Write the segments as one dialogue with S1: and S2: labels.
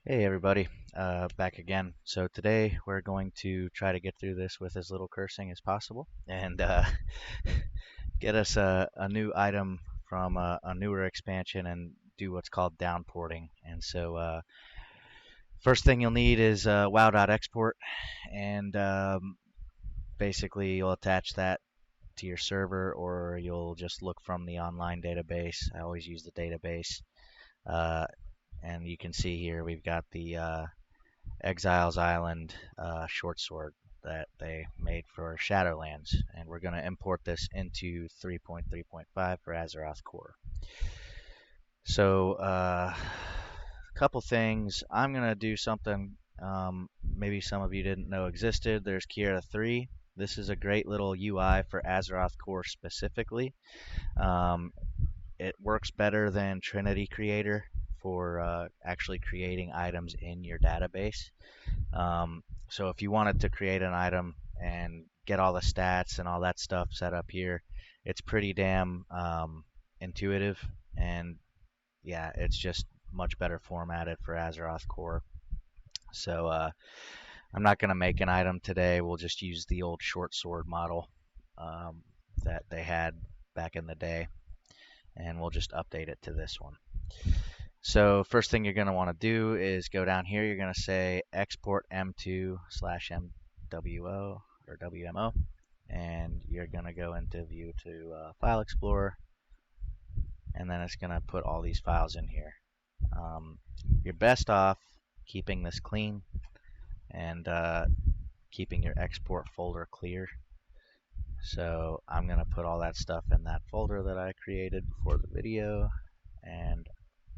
S1: Hey everybody, back again. So today we're going to try to get through this with as little cursing as possible and get us a new item from a newer expansion and do what's called downporting. And so first thing you'll need is WoW.export, and basically you'll attach that to your server, or you'll just look from the online database. I always use the database. Uh, and you can see here we've got the Exiles Island short sword that they made for Shadowlands, and we're going to import this into 3.3.5 for Azeroth Core. So, a couple things. I'm going to do something maybe some of you didn't know existed. There's Kiera 3. This is a great little UI for Azeroth Core specifically. Um, it works better than Trinity Creator for actually creating items in your database. So if you wanted to create an item and get all the stats and all that stuff set up here, it's pretty damn intuitive, and yeah, it's just much better formatted for Azeroth Core. So I'm not going to make an item today. We'll just use the old short sword model um, that they had back in the day, and we'll just update it to this one. So first thing you're going to want to do is go down here. You're going to say export m2/MWO or WMO, and you're going to go into view to File Explorer, and then it's going to put all these files in here. You're best off keeping this clean and keeping your export folder clear. So I'm going to put all that stuff in that folder that I created before the video, and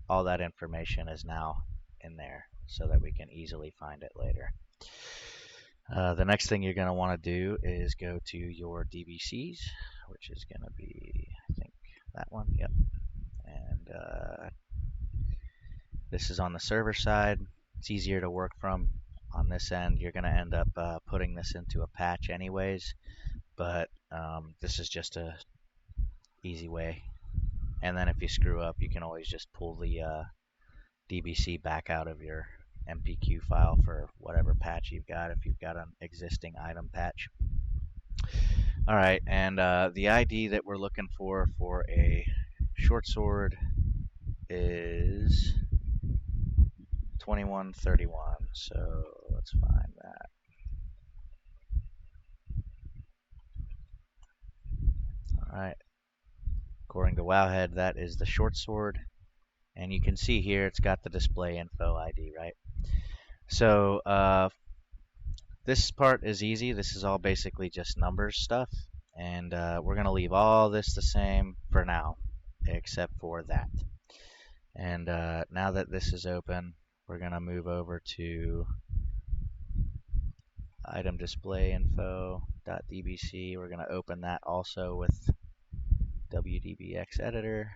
S1: all that information is now in there so that we can easily find it later. The next thing you're going to want to do is go to your DBCs, which is going to be, I think, that one. Yep. And this is on the server side. It's easier to work from. On this end, you're going to end up putting this into a patch anyways, but this is just a easy way. And then if you screw up, you can always just pull the DBC back out of your MPQ file for whatever patch you've got, if you've got an existing item patch. All right, and the ID that we're looking for a short sword is 2131. So let's find that. All right. According to Wowhead, that is the short sword. And you can see here it's got the display info ID, right? So this part is easy. This is all basically just numbers stuff. And we're going to leave all this the same for now, except for that. And now that this is open, we're going to move over to item display info.dbc. We're going to open that also with WDBX editor.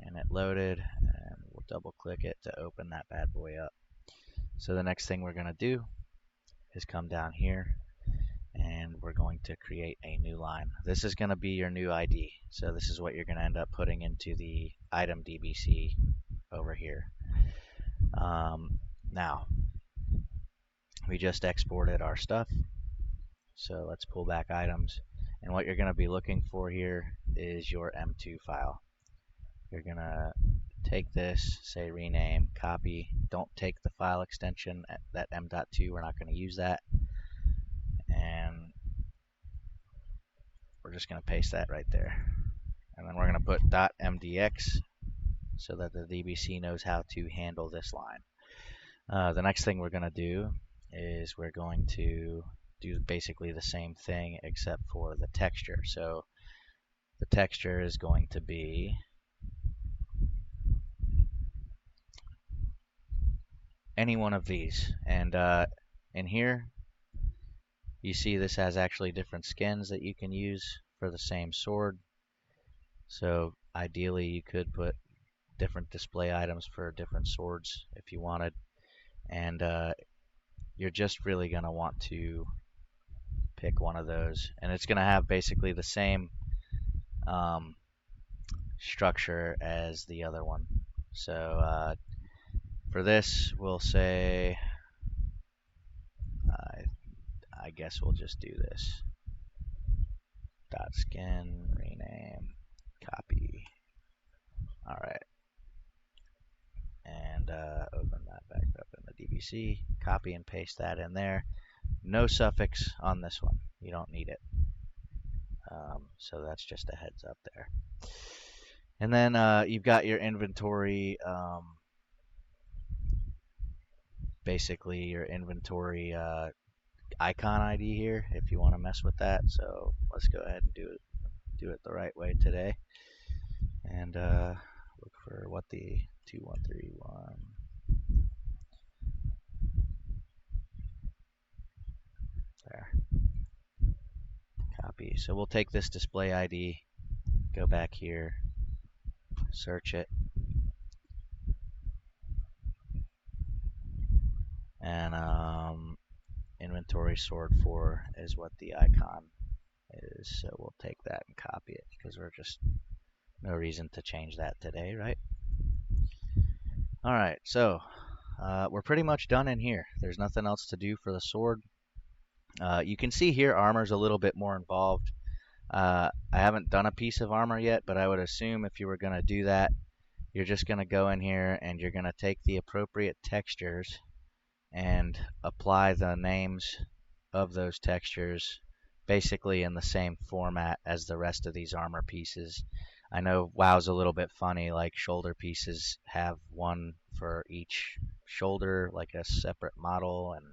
S1: And it loaded, and we'll double click it to open that bad boy up. So the next thing we're going to do is come down here, and we're going to create a new line. This is going to be your new ID. So this is what you're going to end up putting into the item DBC over here. Now, we just exported our stuff. So let's pull back items. And what you're going to be looking for here is your M2 file. You're going to take this, say rename, copy. Don't take the file extension, that m.2. We're not going to use that. And we're just going to paste that right there. And then we're going to put .mdx so that the DBC knows how to handle this line. The next thing we're going to do is we're going to do basically the same thing except for the texture. So the texture is going to be any one of these. And in here, you see this has actually different skins that you can use for the same sword. So ideally, you could put different display items for different swords if you wanted. And you're just really going to want to pick one of those. And it's going to have basically the same structure as the other one. So for this, we'll say, I guess we'll just do this. .skin, rename, copy. All right, and open that back up in the DBC. Copy and paste that in there. No suffix on this one. You don't need it. So that's just a heads up there. And then you've got your inventory, basically your inventory icon ID here if you want to mess with that. So let's go ahead and do it the right way today. And look for what the 2131. There. Copy. So we'll take this display ID, go back here, search it, and inventory sword 4 is what the icon is. So we'll take that and copy it because we're just no reason to change that today, right? All right, so we're pretty much done in here. There's nothing else to do for the sword. You can see here armor's a little bit more involved. I haven't done a piece of armor yet, but I would assume if you were going to do that, you're just going to go in here and you're going to take the appropriate textures and apply the names of those textures basically in the same format as the rest of these armor pieces. I know WoW's a little bit funny, like shoulder pieces have one for each shoulder, like a separate model, and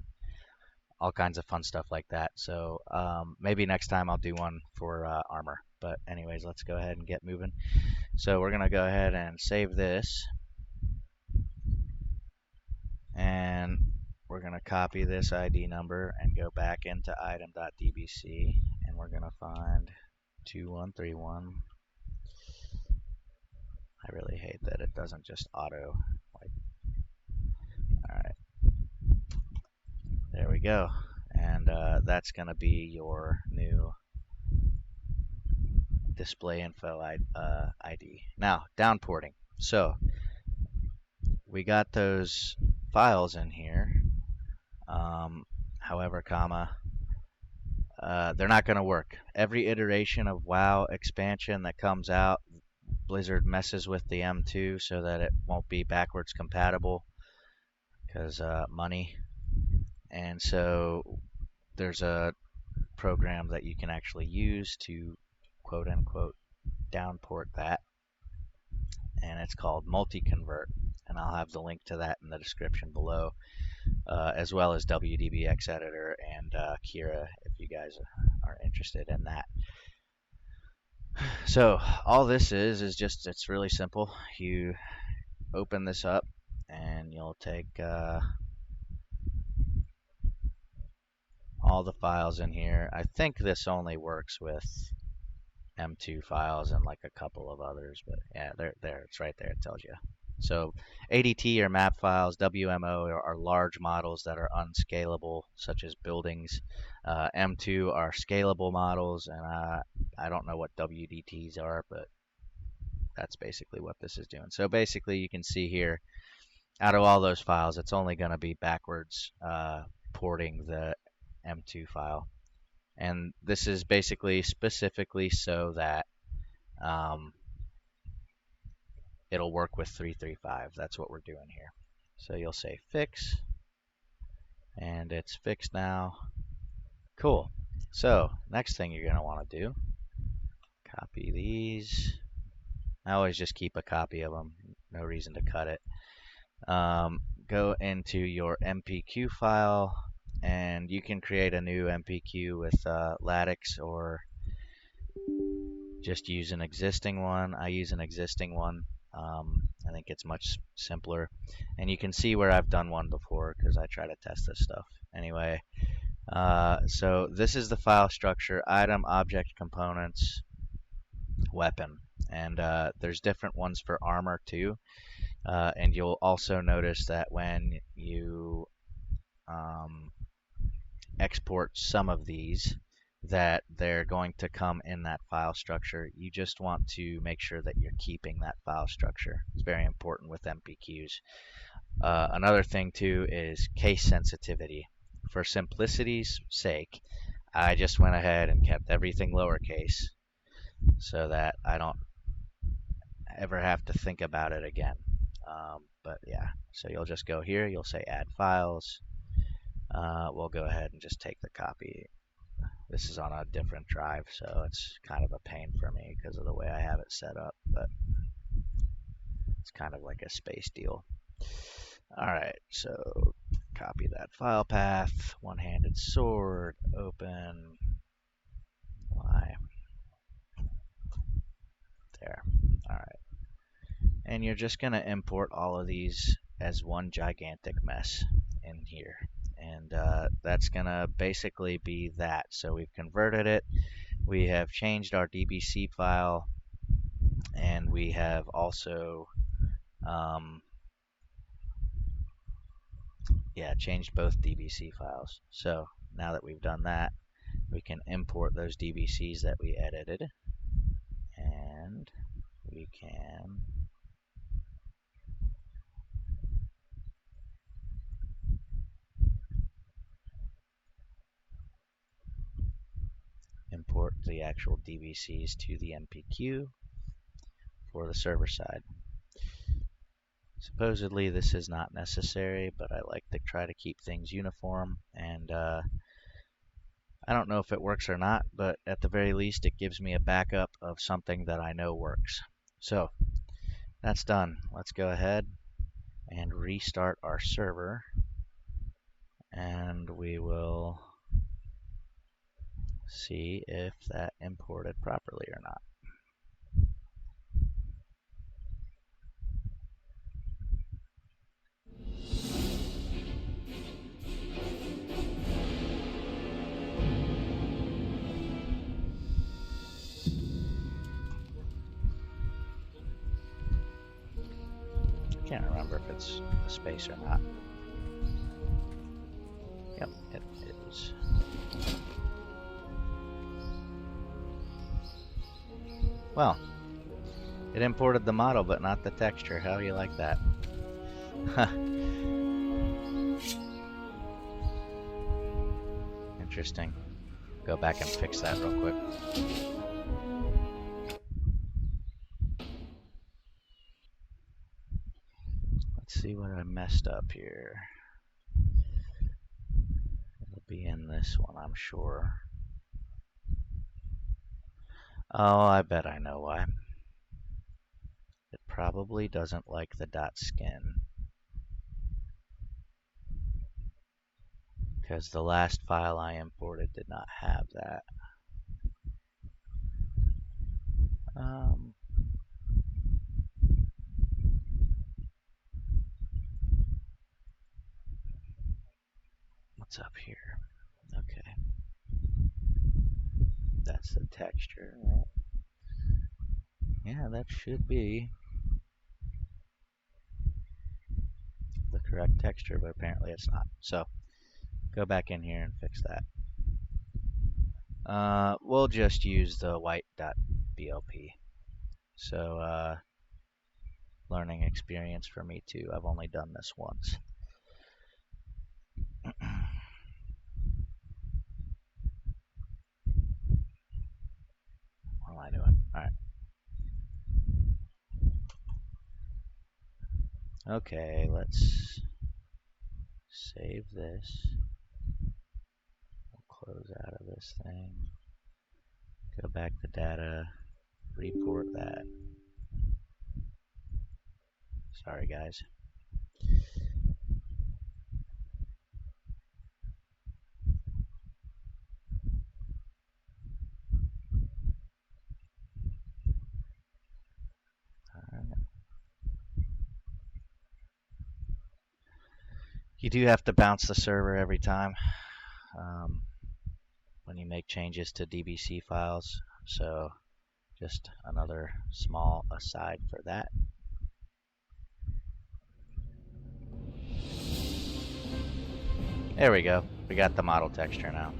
S1: all kinds of fun stuff like that. So maybe next time I'll do one for armor. But anyways, let's go ahead and get moving. So we're going to go ahead and save this. And we're going to copy this ID number and go back into item.dbc. And we're going to find 2131. I really hate that it doesn't just auto. All right. There we go. And that's going to be your new display info ID. Now, downporting. So we got those files in here. However, they're not going to work. Every iteration of WoW expansion that comes out, Blizzard messes with the M2 so that it won't be backwards compatible because money. And so there's a program that you can actually use to quote unquote downport that, and it's called multi-convert, and I'll have the link to that in the description below, as well as WDBX editor and Kira if you guys are interested in that. So all this is just, it's really simple. You open this up and you'll take all the files in here. I think this only works with M2 files and like a couple of others, but yeah, there, it's right there, it tells you. So ADT or map files, WMO are large models that are unscalable, such as buildings. M2 are scalable models, and I don't know what WDTs are, but that's basically what this is doing. So basically you can see here, out of all those files, it's only going to be backwards porting the M2 file. And this is basically specifically so that it'll work with 335. That's what we're doing here. So you'll say fix, and it's fixed now. Cool. So next thing you're going to want to do, copy these. I always just keep a copy of them. No reason to cut it. Go into your MPQ file, and you can create a new MPQ with Lattice or just use an existing one. I use an existing one. I think it's much simpler, and you can see where I've done one before because I try to test this stuff. Anyway, so this is the file structure: item, object, components, weapon, and there's different ones for armor too. And you'll also notice that when you export some of these, that they're going to come in that file structure. You just want to make sure that you're keeping that file structure. It's very important with MPQs. Another thing too is case sensitivity. For simplicity's sake, I just went ahead and kept everything lowercase so that I don't ever have to think about it again. But yeah, so you'll just go here, you'll say add files. We'll go ahead and just take the copy. This is on a different drive, so it's kind of a pain for me because of the way I have it set up, but it's kind of like a space deal. Alright, so copy that file path, one-handed sword, open, Y, there. Alright, and you're just going to import all of these as one gigantic mess in here. And that's going to basically be that. So we've converted it. We have changed our DBC file. And we have also changed both DBC files. So now that we've done that, we can import those DBCs that we edited. And we can import the actual DBCs to the MPQ for the server side. Supposedly this is not necessary, but I like to try to keep things uniform, and I don't know if it works or not, but at the very least it gives me a backup of something that I know works. So that's done. Let's go ahead and restart our server, and we will see if that imported properly or not. I can't remember if it's a space or not. Yep, it is. Well, it imported the model but not the texture. How do you like that? Interesting. Go back and fix that real quick. Let's see what I messed up here. It'll be in this one, I'm sure. Oh, I bet I know why. It probably doesn't like the dot skin. Because the last file I imported did not have that. What's up here? Okay. That's the texture, right? Yeah, that should be the correct texture, but apparently it's not. So, go back in here and fix that. We'll just use the white.blp. So, learning experience for me too. I've only done this once. What am I doing? Alright. Okay, let's save this. We'll close out of this thing. Go back to data. Report that. Sorry, guys. You do have to bounce the server every time when you make changes to DBC files, so just another small aside for that. There we go. We got the model texture now.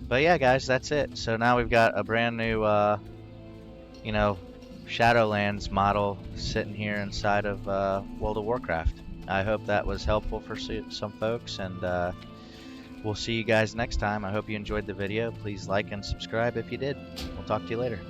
S1: But yeah, guys, that's it. So now we've got a brand new, you know, Shadowlands model sitting here inside of World of Warcraft. I hope that was helpful for some folks, and we'll see you guys next time. I hope you enjoyed the video. Please like and subscribe if you did. We'll talk to you later.